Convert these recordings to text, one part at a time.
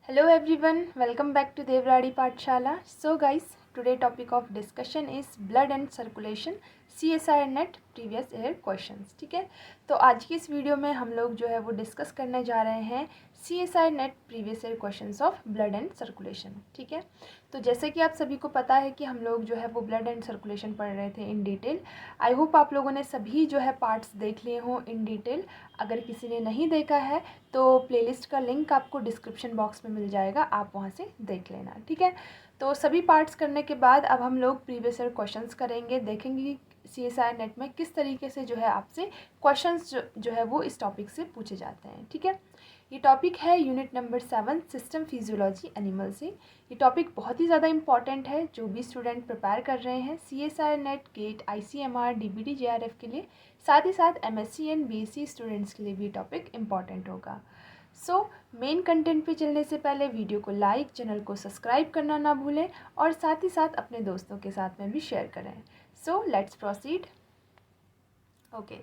Hello everyone, welcome back to Devradi Pathshala. So guys, today topic of discussion is blood and circulation CSIR net previous year questions. ठीक है, तो आज की इस video में हम लोग जो है वो डिस्कस करने जा रहे हैं CSIR net previous year questions of blood and circulation. ठीक है, तो जैसे कि आप सभी को पता है कि हम लोग जो है वो ब्लड एंड सर्कुलेशन पढ़ रहे थे इन डिटेल. आई होप आप लोगों ने सभी जो है पार्ट्स देख लिए हों इन डिटेल. अगर किसी ने नहीं देखा है तो प्लेलिस्ट का लिंक आपको डिस्क्रिप्शन बॉक्स में मिल जाएगा, आप वहाँ से देख लेना. ठीक है, तो सभी पार्ट्स करने के बाद अब हम लोग प्रीवियस ईयर क्वेश्चंस करेंगे, देखेंगे CSIR नेट में किस तरीके से जो है आपसे क्वेश्चंस जो है वो इस टॉपिक से पूछे जाते हैं. ठीक है, ये टॉपिक है unit number 7 system physiology animal से. ये टॉपिक बहुत ही ज़्यादा इंपॉर्टेंट है जो भी स्टूडेंट प्रिपेयर कर रहे हैं CSIR NET, GATE, ICMR, DBT, JRF के लिए, साथ ही साथ MSc एंड BSc स्टूडेंट्स के लिए भी टॉपिक इम्पॉर्टेंट होगा. सो मेन कंटेंट पे चलने से पहले वीडियो को लाइक, चैनल को सब्सक्राइब करना ना भूलें और साथ ही साथ अपने दोस्तों के साथ में भी शेयर करें. So let's proceed. ओके,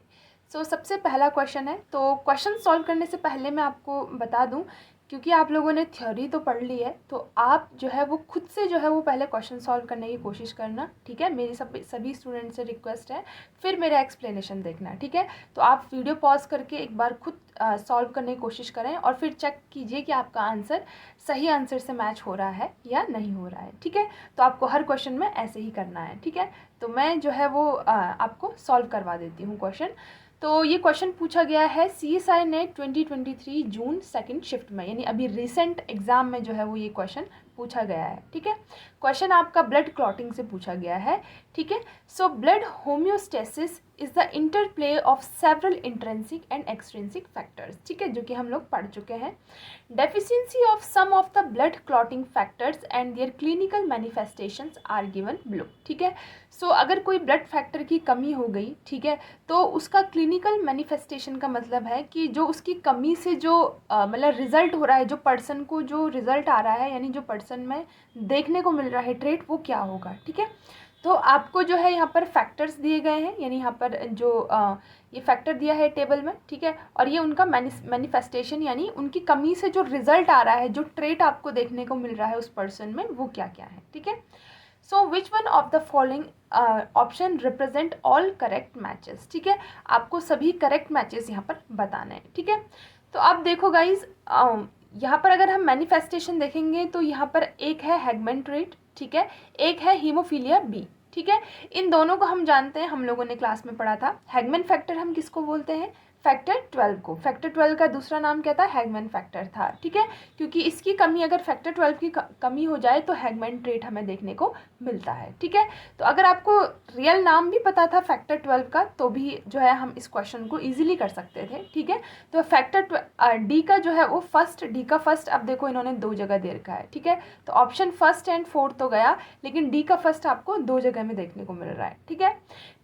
सो सबसे पहला क्वेश्चन है. तो क्वेश्चन सॉल्व करने से पहले मैं आपको बता दूं, क्योंकि आप लोगों ने थ्योरी तो पढ़ ली है तो आप जो है वो खुद से जो है वो पहले क्वेश्चन सॉल्व करने की कोशिश करना. ठीक है, मेरी सभी स्टूडेंट से रिक्वेस्ट है, फिर मेरा एक्सप्लेनेशन देखना. ठीक है, तो आप वीडियो पॉज करके एक बार खुद सॉल्व करने की कोशिश करें और फिर चेक कीजिए कि आपका आंसर सही आंसर से मैच हो रहा है या नहीं हो रहा है. ठीक है, तो आपको हर क्वेश्चन में ऐसे ही करना है. ठीक है, तो मैं जो है वो आपको सॉल्व करवा देती हूँ क्वेश्चन. तो ये क्वेश्चन पूछा गया है CSIR नेट 2023 जून सेकंड शिफ्ट में, यानी अभी रिसेंट एग्जाम में जो है वो ये क्वेश्चन पूछा गया है. ठीक है, क्वेश्चन आपका ब्लड क्लॉटिंग से पूछा गया है. ठीक है, so blood homeostasis is the interplay of several intrinsic and extrinsic factors. ठीक है, जो कि हम लोग पढ़ चुके हैं. Deficiency of some of the blood clotting factors and their clinical manifestations are given below. ठीक है, सो अगर कोई ब्लड फैक्टर की कमी हो गई, ठीक है, तो उसका क्लिनिकल मैनिफेस्टेशन का मतलब है कि जो उसकी कमी से जो मतलब रिजल्ट हो रहा है, जो पर्सन को जो रिजल्ट आ रहा है, यानी जो पर्सन में देखने को मिल रहा है ट्रेट, वो क्या होगा. ठीक है, तो आपको जो है यहाँ पर फैक्टर्स दिए गए हैं, यानी यहाँ पर जो ये फैक्टर दिया है टेबल में. ठीक है, और ये उनका मैनिफेस्टेशन यानी उनकी कमी से जो रिजल्ट आ रहा है, जो ट्रेट आपको देखने को मिल रहा है उस पर्सन में, वो क्या क्या है. ठीक है, so which one of the following option represent all correct matches. ठीक है, आपको सभी करेक्ट मैचेस यहाँ पर बताने हैं. ठीक है, तो अब देखो गाइज, यहाँ पर अगर हम मैनिफेस्टेशन देखेंगे तो यहाँ पर एक है हैगमैन ट्रेट. ठीक है, एक है हीमोफीलिया बी. ठीक है, इन दोनों को हम जानते हैं, हम लोगों ने क्लास में पढ़ा था. हैगमैन फैक्टर हम किसको बोलते हैं? फैक्टर 12 को. फैक्टर 12 का दूसरा नाम क्या था? हैगमैन फैक्टर था. ठीक है, क्योंकि इसकी कमी, अगर फैक्टर 12 की कमी हो जाए तो हैगमैन ट्रेट हमें देखने को मिलता है. ठीक है, तो अगर आपको रियल नाम भी पता था फैक्टर 12 का तो भी जो है हम इस क्वेश्चन को ईजिली कर सकते थे. ठीक है, तो फैक्टर डी का जो है वो फर्स्ट, डी का फर्स्ट, अब देखो इन्होंने दो जगह दे रखा है. ठीक है, तो ऑप्शन फर्स्ट एंड फोर्थ तो गया, लेकिन डी का फर्स्ट आपको दो जगह में देखने को मिल रहा है. ठीक है,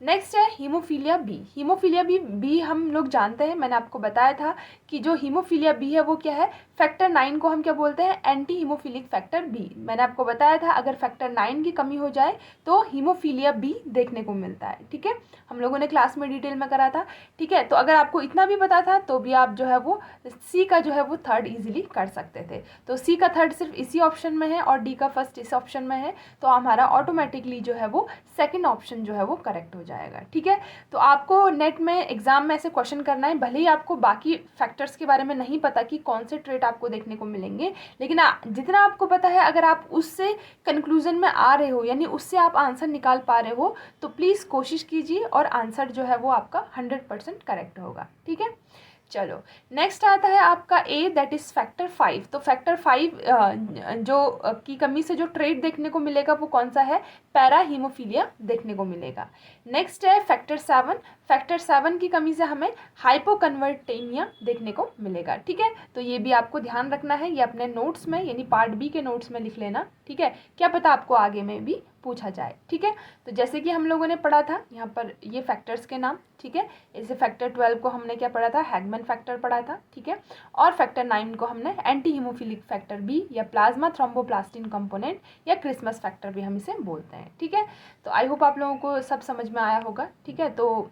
नेक्स्ट है हीमोफीलिया बी. हीमोफीलिया बी हम लोग जानते हैं, मैंने आपको बताया था कि जो हीमोफीलिया बी है वो क्या है? फैक्टर 9 को हम क्या बोलते हैं? Anti haemophilic factor B. मैंने आपको बताया था अगर फैक्टर 9 की कमी हो जाए तो हीमोफीलिया बी देखने को मिलता है. ठीक है, हम लोगों ने क्लास में डिटेल में करा था. ठीक है, तो अगर आपको इतना भी पता था तो भी आप जो है वो सी का जो है वो थर्ड इजीली कर सकते थे. तो सी का थर्ड सिर्फ इसी ऑप्शन में है और डी का फर्स्ट इस ऑप्शन में है, तो हमारा ऑटोमेटिकली जो है वो सेकेंड ऑप्शन जो है वो करेक्ट हो जाएगा. ठीक है, तो आपको नेट में एग्जाम में ऐसे क्वेश्चन करना है, भले ही आपको बाकी फैक्टर्स के बारे में नहीं पता कि कौन से ट्रेट आपको देखने को मिलेंगे, लेकिन जितना आपको पता है अगर आप उससे कंक्लूजन में आ रहे हो, यानी उससे आप आंसर निकाल पा रहे हो, तो प्लीज़ कोशिश कीजिए और आंसर जो है वो आपका 100% करेक्ट होगा. ठीक है, चलो नेक्स्ट आता है आपका ए, दैट इज फैक्टर 5. तो फैक्टर 5 जो की कमी से जो ट्रेट देखने को मिलेगा वो कौन सा है? पैरा हीमोफीलिया देखने को मिलेगा. नेक्स्ट है फैक्टर 7. फैक्टर 7 की कमी से हमें हाइपोकन्वर्टेमिया देखने को मिलेगा. ठीक है, तो ये भी आपको ध्यान रखना है, ये अपने नोट्स में यानी पार्ट बी के नोट्स में लिख लेना. ठीक है, क्या पता आपको आगे में भी पूछा जाए. ठीक है, तो जैसे कि हम लोगों ने पढ़ा था यहाँ पर ये फैक्टर्स के नाम. ठीक है, जैसे फैक्टर 12 को हमने क्या पढ़ा था? हैगमैन फैक्टर पढ़ा था. ठीक है, और फैक्टर 9 को हमने एंटी हीमोफिलिक फैक्टर बी या प्लाज्मा थ्रोम्बोप्लास्टिन कंपोनेंट या क्रिसमस फैक्टर भी हम इसे बोलते हैं. ठीक है, तो आई होप आप लोगों को सब समझ में आया होगा. ठीक है, तो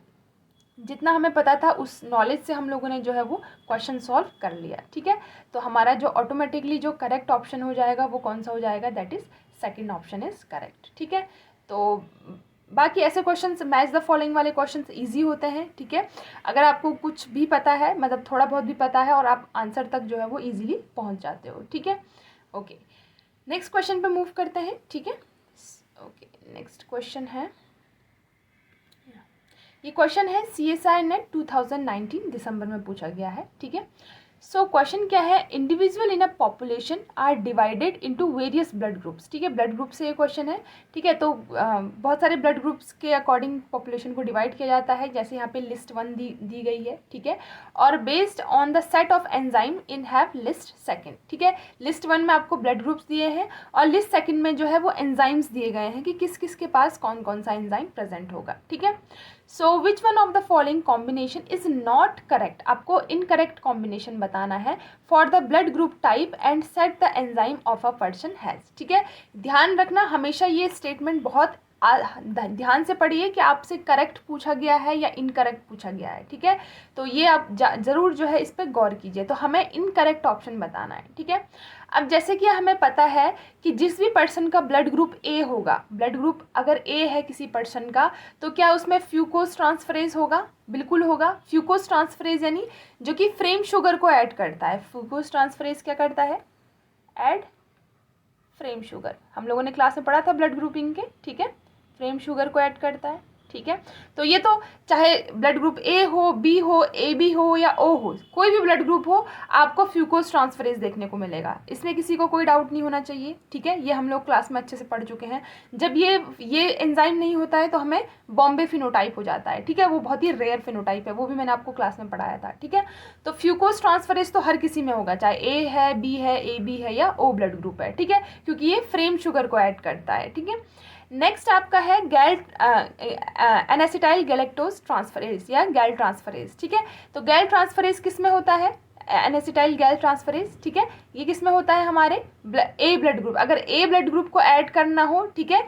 जितना हमें पता था उस नॉलेज से हम लोगों ने जो है वो क्वेश्चन सॉल्व कर लिया, ठीक है। तो हमारा जो ऑटोमेटिकली जो करेक्ट ऑप्शन हो जाएगा वो कौन सा हो जाएगा, that is second option is correct, ठीक है। तो बाकी ऐसे क्वेश्चंस मैच द फॉलोइंग वाले क्वेश्चंस इजी होते हैं, ठीक है। अगर आपको कुछ भी पता है, मतलब थोड़ा बहुत भी पता है, और आप आंसर तक जो है वो इजीली पहुंच जाते हो, ठीक है। ओके, नेक्स्ट क्वेश्चन पे मूव करते हैं, ठीक है। ओके, नेक्स्ट क्वेश्चन है, ये क्वेश्चन है CSIR नेट 2019 दिसंबर में पूछा गया है, ठीक है। सो क्वेश्चन क्या है, individual in a population are divided into various blood groups, ठीक है। ब्लड ग्रुप से ये क्वेश्चन है, ठीक है। तो बहुत सारे ब्लड ग्रुप्स के अकॉर्डिंग पॉपुलेशन को डिवाइड किया जाता है, जैसे यहाँ पे लिस्ट 1 दी गई है, ठीक है। और based on the set of enzyme in have list second, ठीक है। लिस्ट 1 में आपको ब्लड ग्रुप्स दिए हैं और लिस्ट सेकंड में जो है वो एंजाइम्स दिए गए हैं कि किस किस के पास कौन कौन सा एंजाइम प्रेजेंट होगा, ठीक है। So which one of the following combination is not correct, आपको इनकरेक्ट कॉम्बिनेशन बताना है for the blood group type and set the enzyme of a person has, ठीक है। ध्यान रखना, हमेशा ये स्टेटमेंट बहुत ध्यान से पढ़िए कि आपसे करेक्ट पूछा गया है या इनकरेक्ट पूछा गया है, ठीक है। तो ये आप ज़रूर जो है इस पर गौर कीजिए। तो हमें इनकरेक्ट ऑप्शन बताना है, ठीक है। अब जैसे कि हमें पता है कि जिस भी पर्सन का ब्लड ग्रुप ए होगा, ब्लड ग्रुप अगर ए है किसी पर्सन का, तो क्या उसमें फ्यूकोस ट्रांसफरेज होगा, बिल्कुल होगा। फ्यूकोस ट्रांसफरेज यानी जो कि फ्रेम शुगर को ऐड करता है। फ्यूकोस ट्रांसफरेज क्या करता है, ऐड फ्रेम शुगर, हम लोगों ने क्लास में पढ़ा था ब्लड ग्रुपिंग के, ठीक है। फ्रेम शुगर को ऐड करता है, ठीक है। तो ये तो चाहे ब्लड ग्रुप ए हो, बी हो, ए बी हो या ओ हो, कोई भी ब्लड ग्रुप हो, आपको फ्यूकोस ट्रांसफरेज देखने को मिलेगा, इसमें किसी को कोई डाउट नहीं होना चाहिए, ठीक है। ये हम लोग क्लास में अच्छे से पढ़ चुके हैं। जब ये एंजाइम नहीं होता है तो हमें बॉम्बे फिनोटाइप हो जाता है, ठीक है। वो बहुत ही रेयर फिनोटाइप है, वो भी मैंने आपको क्लास में पढ़ाया था, ठीक है। तो फ्यूकोस ट्रांसफरेज तो हर किसी में होगा, चाहे ए है, बी है, ए बी है या ओ ब्लड ग्रुप है, ठीक है, क्योंकि ये फ्रेम शुगर को ऐड करता है, ठीक है। नेक्स्ट आपका है एनेसिटाइल गैलेक्टोज ट्रांसफरेज या गैल ट्रांसफरेज, ठीक है। तो गैल ट्रांसफरेज किस में होता है, एनेसिटाइल गैल ट्रांसफरेज, ठीक है। ये किस में होता है, हमारे ए ब्लड ग्रुप, अगर ए ब्लड ग्रुप को ऐड करना हो, ठीक है,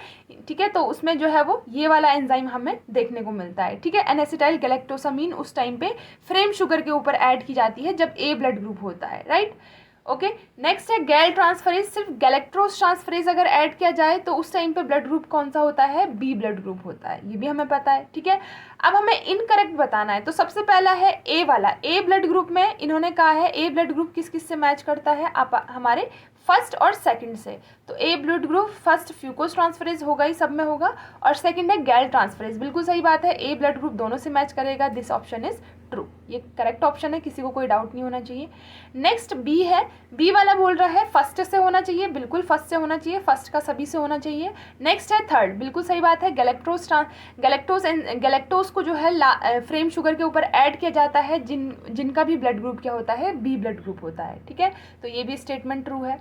ठीक है, तो उसमें जो है वो ये वाला एंजाइम हमें देखने को मिलता है, ठीक है। एनेसिटाइल गैलेक्टोसामीन उस टाइम पे फ्रेम शुगर के ऊपर ऐड की जाती है जब ए ब्लड ग्रुप होता है, राइट। ओके, नेक्स्ट है गैल ट्रांसफरेज, सिर्फ गैलेक्ट्रोज ट्रांसफरेज अगर ऐड किया जाए तो उस टाइम पे ब्लड ग्रुप कौन सा होता है, बी ब्लड ग्रुप होता है, ये भी हमें पता है, ठीक है। अब हमें इनकरेक्ट बताना है, तो सबसे पहला है ए वाला, ए ब्लड ग्रुप में इन्होंने कहा है ए ब्लड ग्रुप किस किस से मैच करता है, आप हमारे फर्स्ट और सेकंड से। तो ए ब्लड ग्रुप फर्स्ट फ्यूकोस ट्रांसफरेज होगा ही, सब में होगा, और सेकंड है गैल ट्रांसफरेज, बिल्कुल सही बात है, ए ब्लड ग्रुप दोनों से मैच करेगा, दिस ऑप्शन इज ट्रू, ये करेक्ट ऑप्शन है, किसी को कोई डाउट नहीं होना चाहिए। नेक्स्ट बी है, बी वाला बोल रहा है फर्स्ट से होना चाहिए, बिल्कुल फर्स्ट से होना चाहिए, फर्स्ट का सभी से होना चाहिए। नेक्स्ट है थर्ड, बिल्कुल सही बात है, गैलेक्टोज को जो है फ्रेम शुगर के ऊपर ऐड किया जाता है जिनका भी ब्लड ग्रुप क्या होता है, बी ब्लड ग्रुप होता है, ठीक है। तो ये भी स्टेटमेंट ट्रू है।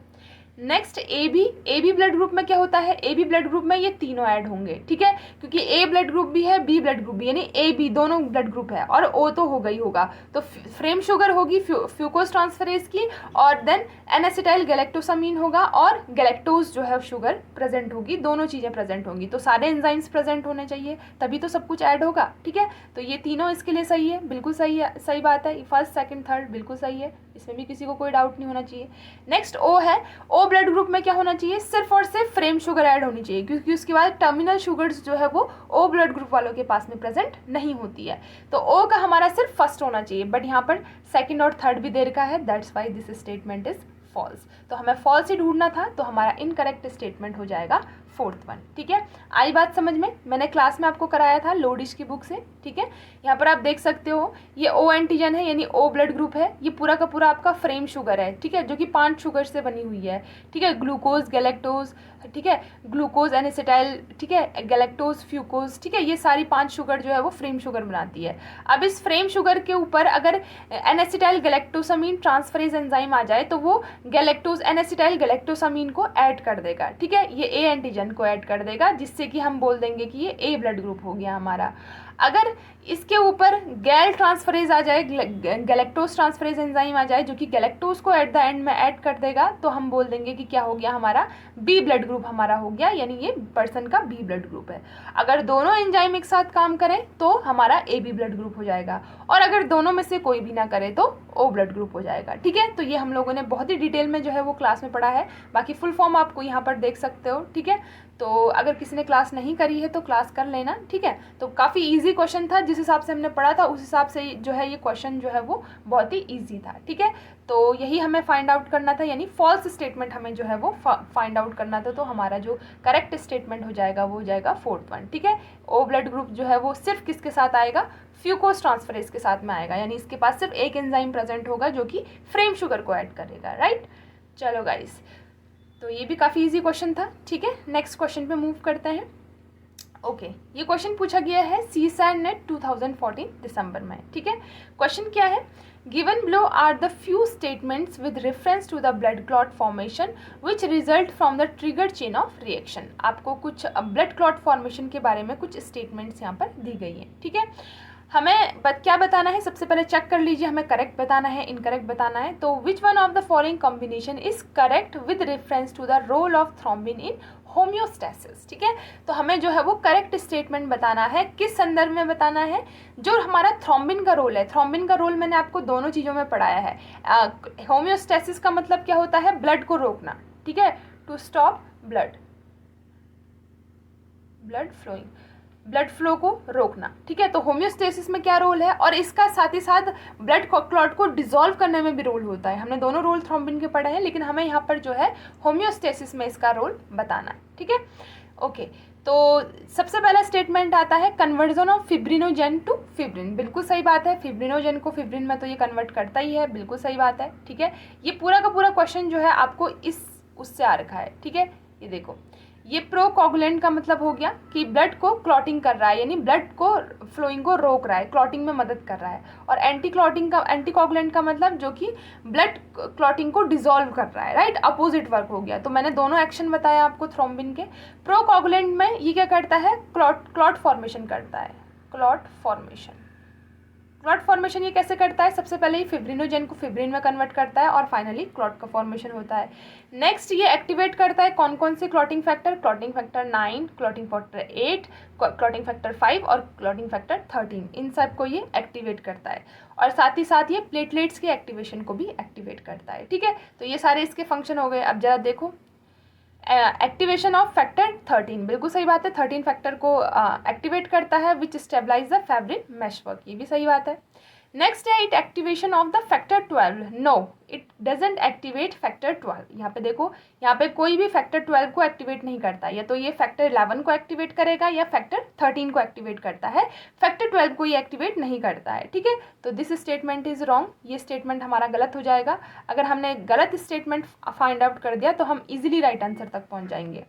Next A B blood group में क्या होता है, ए बी ब्लड ग्रुप में ये तीनों ऐड होंगे, ठीक है, क्योंकि ए ब्लड ग्रुप भी है, बी ब्लड ग्रुप भी, यानी ए बी दोनों ब्लड ग्रुप है, और ओ तो होगा ही होगा। तो फ्रेम शुगर होगी फ्यूकोस ट्रांसफरेज की, और देन एनेसिटाइल गैलेक्टोसामीन होगा, और गैलेक्टोज जो है शुगर प्रेजेंट होगी, दोनों चीज़ें प्रेजेंट होंगी। तो सारे एंजाइम्स प्रेजेंट होने चाहिए, तभी तो सब कुछ ऐड होगा, ठीक है। तो ये तीनों इसके लिए सही है, बिल्कुल सही है, सही बात है, फर्स्ट सेकंड थर्ड बिल्कुल सही है, इसमें भी किसी को कोई डाउट नहीं होना चाहिए। नेक्स्ट ओ है, ओ ब्लड ग्रुप में क्या होना चाहिए, सिर्फ और सिर्फ फ्रेम शुगर ऐड होनी चाहिए, क्योंकि उसके बाद टर्मिनल शुगर्स जो है वो ओ ब्लड ग्रुप वालों के पास में प्रेजेंट नहीं होती है। तो ओ का हमारा सिर्फ फर्स्ट होना चाहिए, बट यहाँ पर सेकंड और थर्ड भी दे रखा है, that's why this statement is false. तो हमें फॉल्स ही ढूंढना था, तो हमारा इनकरेक्ट स्टेटमेंट हो जाएगा फोर्थ वन, ठीक है। आई बात समझ में, मैंने क्लास में आपको कराया था लोडिश की बुक से, ठीक है। यहाँ पर आप देख सकते हो ये ओ एंटीजन है, यानी ओ ब्लड ग्रुप है, ये पूरा का पूरा आपका फ्रेम शुगर है, ठीक है, जो कि 5 शुगर से बनी हुई है, ठीक है, ग्लूकोज, गैलेक्टोज, ठीक है, ग्लूकोज, एनेसिटाइल, ठीक है, गैलेक्टोज, फ्यूकोज, ठीक है, ये सारी 5 शुगर जो है वो फ्रेम शुगर बनाती है। अब इस फ्रेम शुगर के ऊपर अगर एनेसिटाइल गैलेक्टोसामीन ट्रांसफरेज एंजाइम आ जाए तो वो गैलेक्टोज एनेसिटाइल गैलेक्टोसामीन को ऐड कर देगा, ठीक है, ये ए एंटीजन को ऐड कर देगा, जिससे कि हम बोल देंगे कि ये ए ब्लड ग्रुप हो गया हमारा। अगर इसके ऊपर गैल ट्रांसफरेज आ जाए, गैलेक्टोज ट्रांसफरेज एंजाइम आ जाए जो कि गैलेक्टोज को एट द एंड में ऐड कर देगा, तो हम बोल देंगे कि क्या हो गया, हमारा बी ब्लड ग्रुप हमारा हो गया, यानी ये पर्सन का बी ब्लड ग्रुप है। अगर दोनों एंजाइम एक साथ काम करें तो हमारा ए बी ब्लड ग्रुप हो जाएगा, और अगर दोनों में से कोई भी ना करे तो ओ ब्लड ग्रुप हो जाएगा। ठीक है, तो ये हम लोगों ने बहुत ही डिटेल में जो है वो क्लास में पढ़ा है, बाकी फुल फॉर्म आपको यहाँ पर देख सकते हो। ठीक है, तो अगर किसी ने क्लास नहीं करी है तो क्लास कर लेना। ठीक है, तो काफ़ी इजी क्वेश्चन था, जिस हिसाब से हमने पढ़ा था उस हिसाब से जो है ये क्वेश्चन जो है वो बहुत ही इजी था। ठीक है, तो यही हमें फाइंड आउट करना था, यानी फॉल्स स्टेटमेंट हमें जो है वो फाइंड आउट करना था। तो हमारा जो करेक्ट स्टेटमेंट हो जाएगा वो हो जाएगा फोर्थ वन। ठीक है, ओ ब्लड ग्रुप जो है वो सिर्फ किसके साथ आएगा, फ्यूकोज ट्रांसफरेज के साथ में आएगा, यानी इसके पास सिर्फ एक एंजाइम प्रेजेंट होगा जो कि फ्रेम शुगर को ऐड करेगा। राइट, चलो गाइस, तो ये भी काफ़ी इजी क्वेश्चन था। ठीक है, नेक्स्ट क्वेश्चन पे मूव करते हैं। ओके, ये क्वेश्चन पूछा गया है CSIR नेट 2014 दिसंबर में। ठीक है, क्वेश्चन क्या है, given below are the few statements with reference to the blood clot formation which result from the trigger chain of reaction. आपको कुछ ब्लड क्लॉट फॉर्मेशन के बारे में कुछ स्टेटमेंट्स यहाँ पर दी गई हैं। ठीक है, हमें क्या बताना है, सबसे पहले चेक कर लीजिए, हमें करेक्ट बताना है, इनकरेक्ट बताना है। तो which one of the following combination is correct with reference to the role of thrombin in homeostasis. ठीक है, तो हमें जो है वो करेक्ट स्टेटमेंट बताना है, किस संदर्भ में बताना है, जो हमारा थ्रोम्बिन का रोल है। थ्रोम्बिन का रोल मैंने आपको दोनों चीज़ों में पढ़ाया है। होम्योस्टैसिस का मतलब क्या होता है, ब्लड को रोकना। ठीक है, to stop blood flowing, blood flow को रोकना। ठीक है, तो होम्योस्टेसिस में क्या रोल है, और इसका साथ ही साथ ब्लड क्लॉट को डिसॉल्व करने में भी रोल होता है। हमने दोनों रोल थ्रोम्बिन के पढ़े हैं, लेकिन हमें यहाँ पर जो है होम्योस्टेसिस में इसका रोल बताना है। ठीक है, ओके, तो सबसे पहला स्टेटमेंट आता है conversion of fibrinogen to fibrin. बिल्कुल सही बात है, फिब्रिनोजेन को फिब्रिन में तो ये कन्वर्ट करता ही है, बिल्कुल सही बात है। ठीक है, ये पूरा का पूरा क्वेश्चन जो है आपको उससे आ रखा है। ठीक है, ये देखो, ये प्रोकोगुलेंट का मतलब हो गया कि ब्लड को क्लॉटिंग कर रहा है, यानी ब्लड को फ्लोइंग को रोक रहा है, क्लॉटिंग में मदद कर रहा है। और एंटीकोगुलेंट का मतलब जो कि ब्लड क्लॉटिंग को डिसॉल्व कर रहा है। राइट, अपोजिट वर्क हो गया। तो मैंने दोनों एक्शन बताया आपको थ्रोम्बिन के। प्रोकोगुलेंट में ये क्या करता है, क्लॉट फॉर्मेशन करता है। क्लॉट फॉर्मेशन ये कैसे करता है, सबसे पहले ही फिब्रिनोजेन को फिब्रिन में कन्वर्ट करता है और फाइनली क्लॉट का फॉर्मेशन होता है। नेक्स्ट ये एक्टिवेट करता है कौन कौन से clotting factor 9, clotting factor 8, clotting factor 5 और क्लॉटिंग फैक्टर 13। इन सब को ये एक्टिवेट करता है, और साथ ही साथ ये प्लेटलेट्स के एक्टिवेशन को भी एक्टिवेट करता है। ठीक है, तो ये सारे इसके फंक्शन हो गए। अब जरा देखो, एक्टिवेशन ऑफ फैक्टर 13, बिल्कुल सही बात है, 13 फैक्टर को एक्टिवेट करता है which stabilize the fibrin meshwork, ये भी सही बात है। नेक्स्ट है it activation of the factor 12, no it doesn't activate factor 12। यहाँ पे देखो, यहाँ पे कोई भी फैक्टर 12 को एक्टिवेट नहीं करता, या तो ये फैक्टर 11 को एक्टिवेट करेगा या फैक्टर 13 को एक्टिवेट करता है, फैक्टर 12 को ये एक्टिवेट नहीं करता है। ठीक है, तो दिस स्टेटमेंट इज रॉन्ग, ये स्टेटमेंट हमारा गलत हो जाएगा। अगर हमने गलत स्टेटमेंट फाइंड आउट कर दिया तो हम इजीली राइट आंसर तक पहुँच जाएंगे।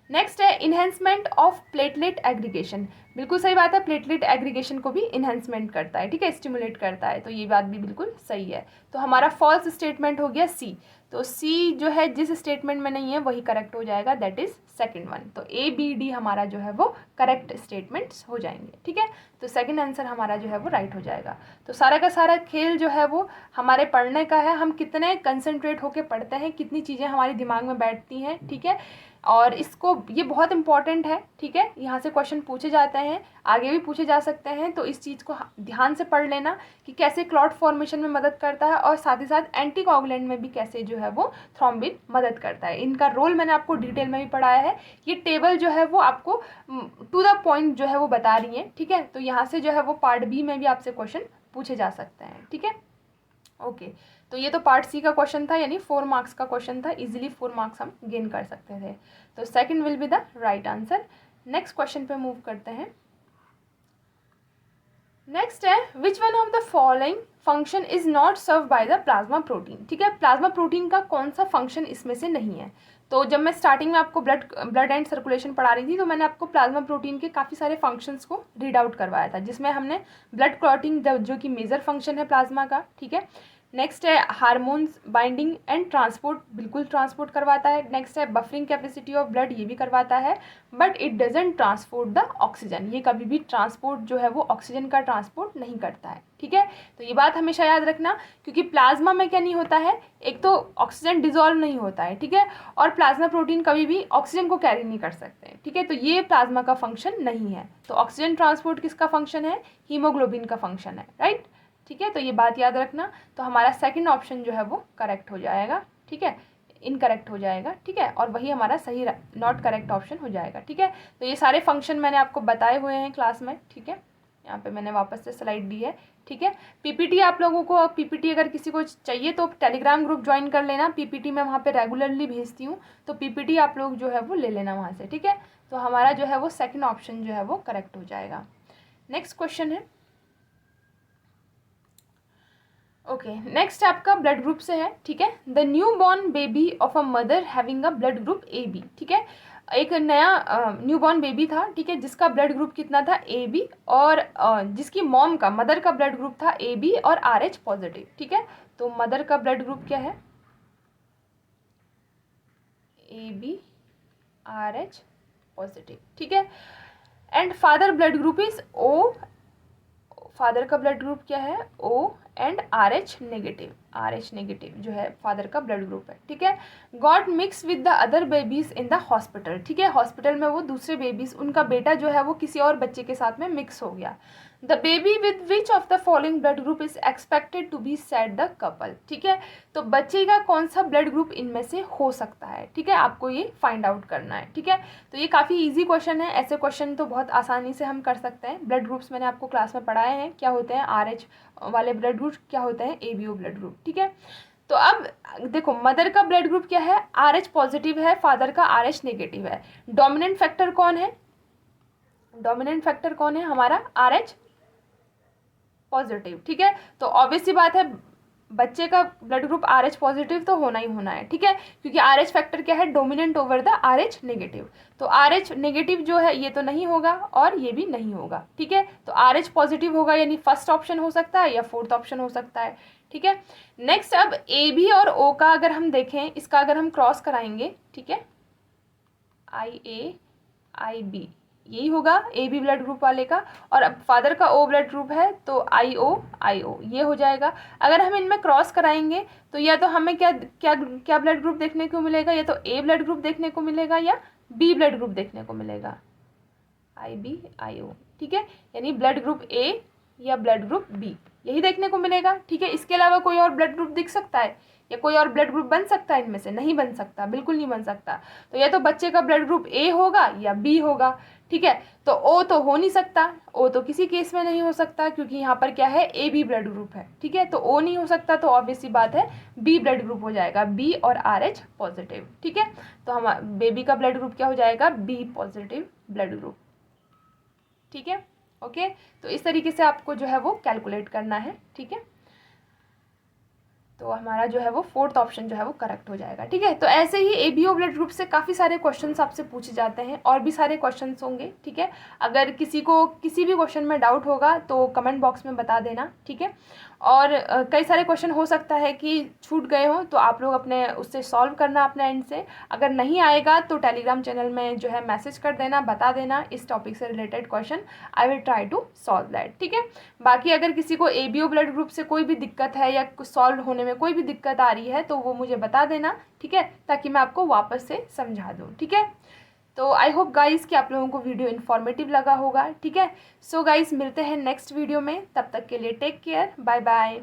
नेक्स्ट है इन्हेंसमेंट ऑफ प्लेटलेट एग्रीगेशन, बिल्कुल सही बात है, प्लेटलेट एग्रीगेशन को भी इन्हेंसमेंट करता है। ठीक है, स्टिमुलेट करता है, तो ये बात भी बिल्कुल सही है। तो हमारा फॉल्स स्टेटमेंट हो गया सी। तो सी जो है जिस स्टेटमेंट में नहीं है वही करेक्ट हो जाएगा, दैट इज सेकंड वन। तो ए बी डी हमारा जो है वो करेक्ट स्टेटमेंट्स हो जाएंगे। ठीक है, तो सेकंड आंसर हमारा जो है वो राइट हो जाएगा। तो सारा का सारा खेल जो है वो हमारे पढ़ने का है, हम कितने कंसंट्रेट होकर पढ़ते हैं, कितनी चीज़ें हमारे दिमाग में बैठती हैं। ठीक है, और इसको ये बहुत इंपॉर्टेंट है। ठीक है, यहाँ से क्वेश्चन पूछे जाते हैं, आगे भी पूछे जा सकते हैं, तो इस चीज़ को ध्यान से पढ़ लेना कि कैसे क्लॉट फॉर्मेशन में मदद करता है, और साथ ही साथ एंटीकोगुलेंट में भी कैसे जो है वो थ्रोम्बिन मदद करता है। इनका रोल मैंने आपको डिटेल में भी पढ़ाया है। ये टेबल जो है वो आपको टू द पॉइंट जो है वो बता रही है। ठीक है, तो यहाँ से जो है वो पार्ट बी में भी आपसे क्वेश्चन पूछे जा सकते हैं। ठीक है, ओके, तो ये तो पार्ट सी का क्वेश्चन था, यानी 4 मार्क्स का क्वेश्चन था, इजीली 4 मार्क्स हम गेन कर सकते थे। तो second will be the right answer. Next question पे मूव करते हैं। नेक्स्ट है which one of the following function is not serve by the plasma protein. ठीक है, प्लाज्मा प्रोटीन का कौन सा फंक्शन इसमें से नहीं है। तो जब मैं स्टार्टिंग में आपको ब्लड एंड सर्कुलेशन पढ़ा रही थी तो मैंने आपको प्लाज्मा प्रोटीन के काफ़ी सारे फंक्शंस को रीड आउट करवाया था, जिसमें हमने ब्लड क्लॉटिंग जो कि मेजर फंक्शन है प्लाज्मा का, ठीक है, नेक्स्ट है हार्मोन्स बाइंडिंग एंड ट्रांसपोर्ट, बिल्कुल ट्रांसपोर्ट करवाता है। नेक्स्ट है बफरिंग कैपेसिटी ऑफ ब्लड, ये भी करवाता है, but it doesn't transport the oxygen, ये कभी भी ट्रांसपोर्ट जो है वो ऑक्सीजन का ट्रांसपोर्ट नहीं करता है, ठीक है। तो ये बात हमेशा याद रखना, क्योंकि प्लाज्मा में क्या नहीं होता है, एक तो ऑक्सीजन डिजोल्व नहीं होता है, ठीक है, और प्लाज्मा प्रोटीन कभी भी ऑक्सीजन को कैरी नहीं कर सकते हैं, ठीक है। तो ये प्लाज्मा का फंक्शन नहीं है। तो ऑक्सीजन ट्रांसपोर्ट किसका फंक्शन है, हीमोग्लोबिन का फंक्शन है, राइट, ठीक है। तो ये बात याद रखना। तो हमारा सेकंड ऑप्शन जो है वो करेक्ट हो जाएगा, ठीक है, इनकरेक्ट हो जाएगा, ठीक है, और वही हमारा सही नॉट करेक्ट ऑप्शन हो जाएगा, ठीक है। तो ये सारे फंक्शन मैंने आपको बताए हुए हैं क्लास में, ठीक है, यहाँ पे मैंने वापस से स्लाइड दी है, ठीक है। पीपीटी आप लोगों को, पीपीटी अगर किसी को चाहिए तो टेलीग्राम ग्रुप ज्वाइन कर लेना, पीपीटी मैं वहाँ पे रेगुलरली भेजती हूँ, तो पीपीटी आप लोग जो है वो ले लेना वहाँ से, ठीक है। तो हमारा जो है वो सेकेंड ऑप्शन जो है वो करेक्ट हो जाएगा। नेक्स्ट क्वेश्चन है, ओके, नेक्स्ट आपका ब्लड ग्रुप से है, ठीक है। The new born baby of a mother having a blood group A B, ठीक है, एक नया न्यू बॉर्न बेबी था, ठीक है, जिसका ब्लड ग्रुप कितना था, ए बी, और जिसकी मॉम का, मदर का ब्लड ग्रुप था ए बी और आर एच पॉजिटिव, ठीक है। तो मदर का ब्लड ग्रुप क्या है, A B R H positive, ठीक है। And father blood group is O, father का ब्लड ग्रुप क्या है, O and R H negative, R H negative जो है फादर का ब्लड ग्रुप है, ठीक है। Got mix with the other babies in the hospital, ठीक है, हॉस्पिटल में वो दूसरे बेबीज, उनका बेटा जो है वो किसी और बच्चे के साथ में मिक्स हो गया। The baby with which of the following blood group is expected to be set the couple, ठीक है। तो बच्चे का कौन सा ब्लड ग्रुप इनमें से हो सकता है, ठीक है, आपको ये फाइंड आउट करना है, ठीक है। तो ये काफ़ी इजी क्वेश्चन है, ऐसे क्वेश्चन तो बहुत आसानी से हम कर सकते हैं। ब्लड ग्रुप्स मैंने आपको क्लास में पढ़ाए हैं, क्या होते हैं आर एच वाले ब्लड ग्रुप, क्या होते हैं A B O blood group, ठीक है। तो अब देखो, मदर का ब्लड ग्रुप क्या है, आर एच पॉजिटिव है, फादर का आर एच नेगेटिव है। डोमिनेंट फैक्टर कौन है, डोमिनेंट फैक्टर कौन है हमारा, आर एच पॉजिटिव, ठीक है। तो ऑब्वियस सी बात है, बच्चे का blood group are H positive तो होना ही होना है, ठीक है, क्योंकि आर एच फैक्टर क्या है, dominant over the are H negative. तो आर एच नेगेटिव जो है ये तो नहीं होगा और ये भी नहीं होगा, ठीक है। तो आर एच पॉजिटिव होगा, यानी फर्स्ट ऑप्शन हो सकता है या फोर्थ ऑप्शन हो सकता है, ठीक है। नेक्स्ट, अब ए बी और ओ का अगर हम देखें, इसका अगर हम क्रॉस कराएंगे, ठीक है, आई ए आई बी, यही होगा ए बी ब्लड ग्रुप वाले का, और अब फादर का ओ ब्लड ग्रुप है तो आई ओ ये हो जाएगा। अगर हम इनमें क्रॉस कराएंगे तो या तो हमें क्या क्या क्या ब्लड ग्रुप देखने को मिलेगा, या तो ए ब्लड ग्रुप देखने को मिलेगा या बी ब्लड ग्रुप देखने को मिलेगा, आई बी आई ओ, ठीक है, यानी ब्लड ग्रुप ए या ब्लड ग्रुप बी, यही देखने को मिलेगा, ठीक है। इसके अलावा कोई और ब्लड ग्रुप दिख सकता है या कोई और ब्लड ग्रुप बन सकता है इनमें से, नहीं बन सकता, बिल्कुल नहीं बन सकता। तो या तो बच्चे का ब्लड ग्रुप ए होगा या बी होगा, ठीक है। तो ओ तो हो नहीं सकता, ओ तो किसी केस में नहीं हो सकता, क्योंकि यहाँ पर क्या है, ए बी ब्लड ग्रुप है, ठीक है। तो ओ नहीं हो सकता, तो ऑब्वियस सी बात है बी ब्लड ग्रुप हो जाएगा, बी और आर एच पॉजिटिव, ठीक है। तो हम बेबी का ब्लड ग्रुप क्या हो जाएगा, बी पॉजिटिव ब्लड ग्रुप, ठीक है, ओके। तो इस तरीके से आपको जो है वो कैलकुलेट करना है, ठीक है। तो हमारा जो है वो फोर्थ ऑप्शन जो है वो करेक्ट हो जाएगा, ठीक है। तो ऐसे ही एबीओ ब्लड ग्रुप से काफ़ी सारे क्वेश्चंस आपसे पूछे जाते हैं, और भी सारे क्वेश्चंस होंगे, ठीक है। अगर किसी को किसी भी क्वेश्चन में डाउट होगा तो कमेंट बॉक्स में बता देना, ठीक है। और कई सारे क्वेश्चन हो सकता है कि छूट गए हों, तो आप लोग अपने उससे सॉल्व करना अपने एंड से। अगर नहीं आएगा तो टेलीग्राम चैनल में जो है मैसेज कर देना, बता देना इस टॉपिक से related question, I will try to solve that, ठीक है। बाकी अगर किसी को एबीओ ब्लड ग्रुप से कोई भी दिक्कत है या कुछ सॉल्व होने में कोई भी दिक्कत आ रही है तो वो मुझे बता देना, ठीक है, ताकि मैं आपको वापस से समझा दूँ, ठीक है। तो आई होप गाइस कि आप लोगों को वीडियो इन्फॉर्मेटिव लगा होगा, ठीक है। सो गाइस, मिलते हैं नेक्स्ट वीडियो में, तब तक के लिए टेक केयर, बाय बाय।